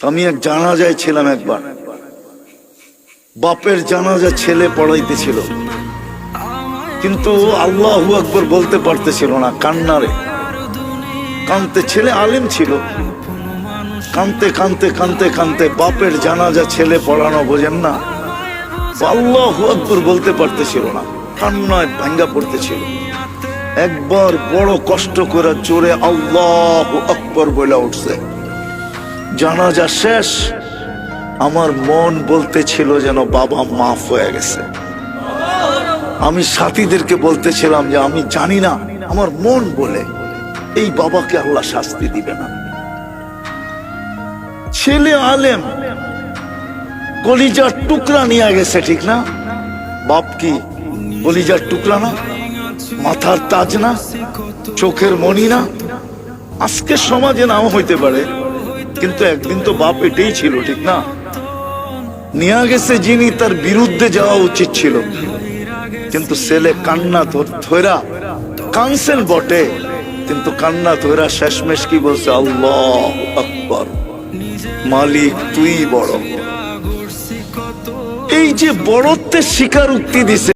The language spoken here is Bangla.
আমি এক জানাজায় ছিলাম একবার, বাপের জানাজা ছেলে পড়াইতেছিল, কিন্তু আল্লাহু আকবার বলতে পারতেছিল না, কান্নারে কানতে। ছেলে আলেম ছিল, কানতে কানতে কানতে কানতে বাপের জানাজা ছেলে পড়ানো, বোঝেন না, আল্লাহু আকবার বলতে পারতেছিল না, কান্নায় ভাঙ্গা পড়তেছিল। একবার বড় কষ্ট করে জোরে আল্লাহু আকবার বলে উঠছে। জানাজা শেষ, আমার মন বলতেছিল যেন বাবা মাফ হয়ে গেছে। আমি সাথীদেরকে বলতেছিলাম যে আমি জানি না, আমার মন বলে এই বাবাকে আল্লাহ শাস্তি দিবে না। ছেলে আলেম, কলিজার টুকরা নিয়ে গেছে, ঠিক না? বাপ কি কলিজার টুকরা না? মাথার তাজ না? চোখের মণি না? আজকে সমাজে নাও হইতে পারে, কিন্তু একদিন তো বাপ এটাই ছিল, ঠিক না? নিয়ে গেছে যিনি, তার বিরুদ্ধে যাওয়া উচিত ছিল, কিন্তু ছেলে কান্না ধৈরা কানছেন বটে, কিন্তু কান্না ধৈরা শেষমেশ কি বলছে? আল্লাহু আকবার, মালিক তুই বড়। এই যে বড়ত্বের স্বীকারোক্তি দিছে।